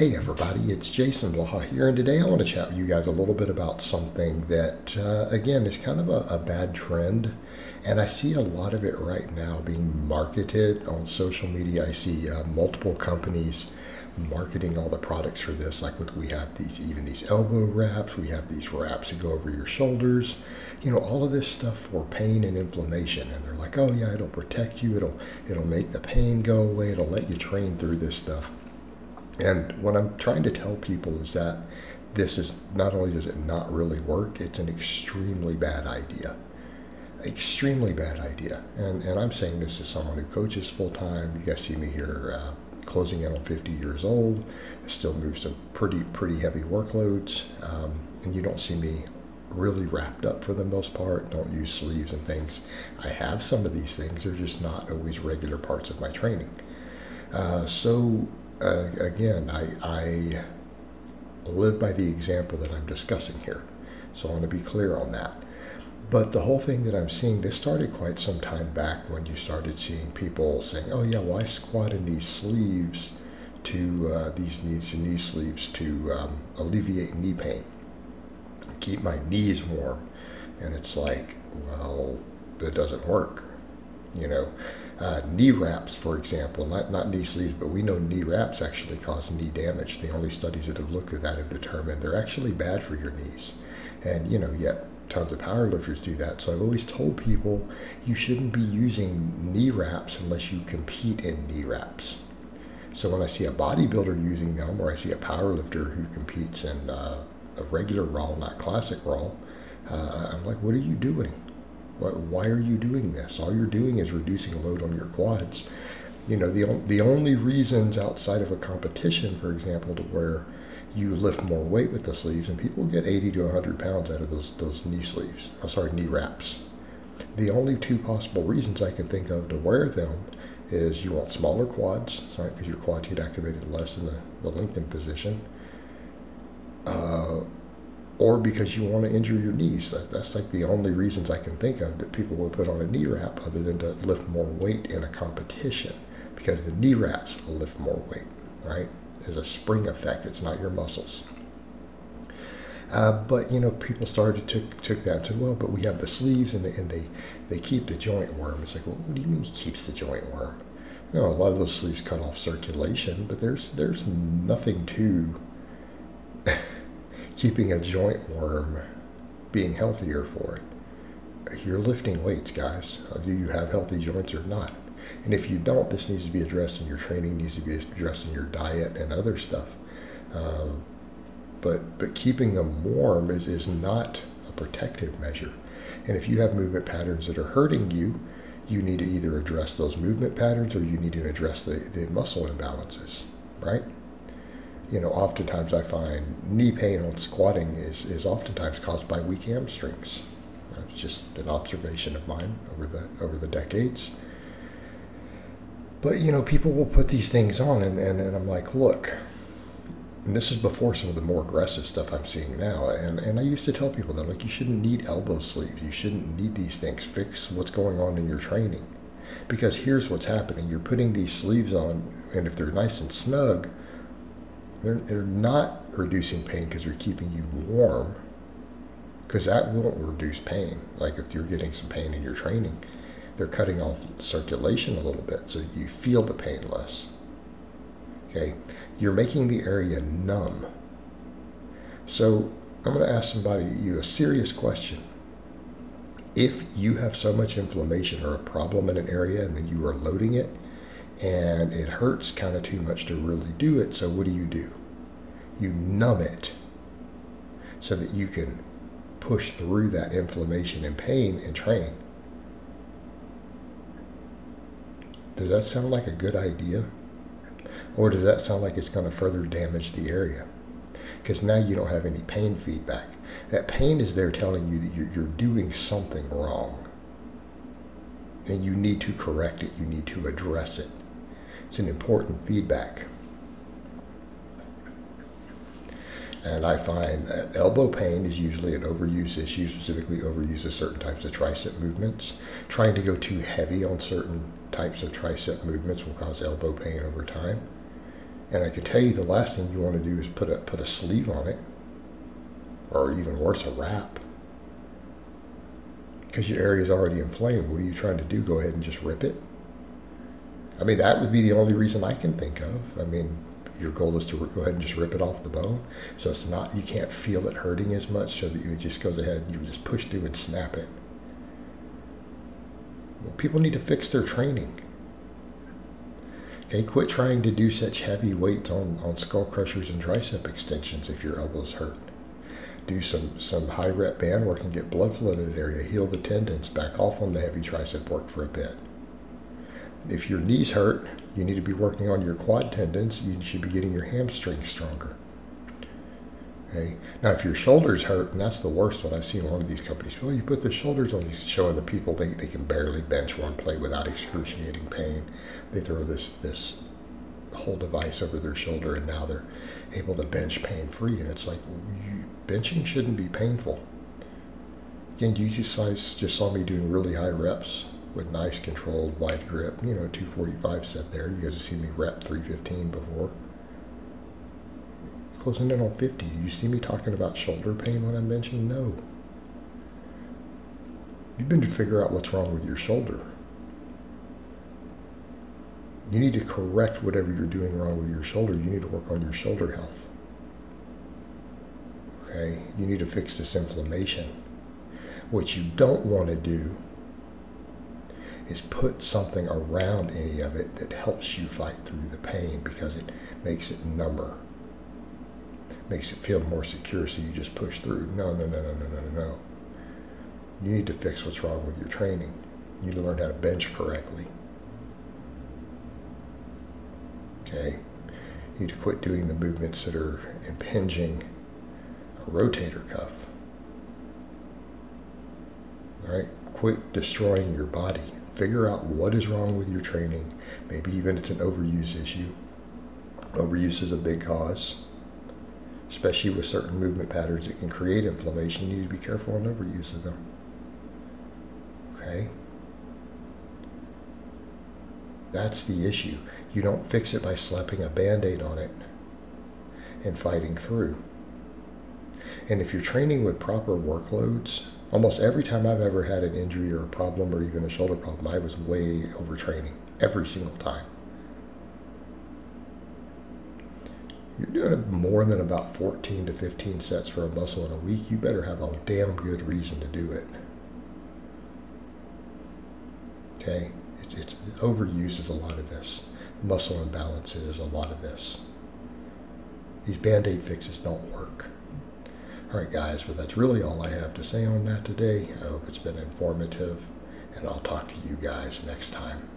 Hey everybody, it's Jason Blaha here, and today I want to chat with you guys a little bit about something that, again, is kind of a bad trend, and I see a lot of it right now being marketed on social media. I see multiple companies marketing all the products for this. Like, look, we have these elbow wraps, we have these wraps that go over your shoulders, all of this stuff for pain and inflammation, and they're like, oh yeah, it'll protect you, it'll make the pain go away, it'll let you train through this stuff. And what I'm trying to tell people is that this is, not only does it not really work, it's an extremely bad idea. Extremely bad idea. And I'm saying this as someone who coaches full-time. You guys see me here closing in on 50 years old. I still move some pretty heavy workloads. And you don't see me really wrapped up for the most part. Don't use sleeves and things. I have some of these things. They're just not always regular parts of my training. Again, I live by the example that I'm discussing here. So I want to be clear on that. But the whole thing that I'm seeing, this started quite some time back when you started seeing people saying, oh yeah, well I squat in these sleeves to, these knee sleeves to alleviate knee pain, keep my knees warm. And it's like, well, it doesn't work. Knee wraps, for example, not knee sleeves, but we know knee wraps actually cause knee damage. The only studies that have looked at that have determined they're actually bad for your knees. And, yet tons of powerlifters do that. So I've always told people you shouldn't be using knee wraps unless you compete in knee wraps. So when I see a bodybuilder using them, or I see a powerlifter who competes in a regular raw, not classic raw, I'm like, what are you doing? Why are you doing this? All you're doing is reducing load on your quads. The only reasons outside of a competition, for example, to where you lift more weight with the sleeves, and people get 80 to 100 pounds out of those knee sleeves, knee wraps. The only two possible reasons I can think of to wear them is you want smaller quads, because your quads get activated less in the lengthened position, or because you want to injure your knees. That's like the only reasons I can think of that people will put on a knee wrap, other than to lift more weight in a competition, because the knee wraps lift more weight, right? There's a spring effect. It's not your muscles. But people started took that and said, well, but we have the sleeves and they keep the joint warm. It's like, well, what do you mean it keeps the joint warm? A lot of those sleeves cut off circulation, but there's nothing to keeping a joint warm being healthier for it. You're lifting weights, guys. Do you have healthy joints or not? And if you don't, this needs to be addressed in your training, needs to be addressed in your diet and other stuff. But keeping them warm is not a protective measure. And if you have movement patterns that are hurting you, you need to either address those movement patterns, or you need to address the muscle imbalances, right? Oftentimes I find knee pain on squatting is oftentimes caused by weak hamstrings. It's just an observation of mine over the decades. But people will put these things on, and I'm like, look, and this is before some of the more aggressive stuff I'm seeing now. And I used to tell people that, like, you shouldn't need elbow sleeves. You shouldn't need these things. Fix what's going on in your training. Because here's what's happening. You're putting these sleeves on, and if they're nice and snug, they're not reducing pain because they're keeping you warm, because that won't reduce pain. Like if you're getting some pain in your training, they're cutting off circulation a little bit so you feel the pain less. Okay, you're making the area numb. So I'm going to ask you a serious question. If you have so much inflammation or a problem in an area, and then you are loading it, and it hurts kind of too much to really do it, so what do? You numb it so that you can push through that inflammation and pain and train. Does that sound like a good idea? Or does that sound like it's going to further damage the area? Because now you don't have any pain feedback. That pain is there telling you that you're doing something wrong, and you need to correct it. You need to address it. It's an important feedback. And I find elbow pain is usually an overuse issue, specifically overuse of certain types of tricep movements. Trying to go too heavy on certain types of tricep movements will cause elbow pain over time. And I can tell you the last thing you want to do is put a sleeve on it, or even worse, a wrap, because your area is already inflamed. What are you trying to do? Go ahead and just rip it? I mean, that would be the only reason I can think of. I mean, your goal is to go ahead and just rip it off the bone, so it's not, you can't feel it hurting as much, so that it just goes ahead and you just push through and snap it. Well, people need to fix their training. Okay, quit trying to do such heavy weights on skull crushers and tricep extensions if your elbows hurt. Do some high rep band work and get blood flow to that area. Heal the tendons. Back off on the heavy tricep work for a bit. If your knees hurt, you need to be working on your quad tendons. You should be getting your hamstrings stronger. Okay. Now, if your shoulders hurt, and that's the worst one, I've seen one of these companies, well, you put the shoulders on these, showing the people they can barely bench one plate without excruciating pain. They throw this whole device over their shoulder, and now they're able to bench pain-free. And it's like, benching shouldn't be painful. Again, you just saw me doing really high reps with nice controlled wide grip, 245 set there. You guys have seen me rep 315 before. Closing in on 50. Do you see me talking about shoulder pain when I'm benching? No. You've been to figure out what's wrong with your shoulder. You need to correct whatever you're doing wrong with your shoulder. You need to work on your shoulder health. Okay? You need to fix this inflammation. What you don't want to do is put something around any of it that helps you fight through the pain, because it makes it number. Makes it feel more secure, so you just push through. No. You need to fix what's wrong with your training. You need to learn how to bench correctly. Okay? You need to quit doing the movements that are impinging a rotator cuff. All right? Quit destroying your body. Figure out what is wrong with your training. Maybe even it's an overuse issue. Overuse is a big cause, especially with certain movement patterns that can create inflammation. You need to be careful on overuse of them. Okay? That's the issue. You don't fix it by slapping a Band-Aid on it and fighting through. And if you're training with proper workloads, almost every time I've ever had an injury or a problem or even a shoulder problem, I was way overtraining every single time. You're doing more than about 14 to 15 sets for a muscle in a week, you better have a damn good reason to do it. Okay? It's overuse is a lot of this. Muscle imbalance is a lot of this. These Band-Aid fixes don't work. All right, guys, but that's really all I have to say on that today. I hope it's been informative, and I'll talk to you guys next time.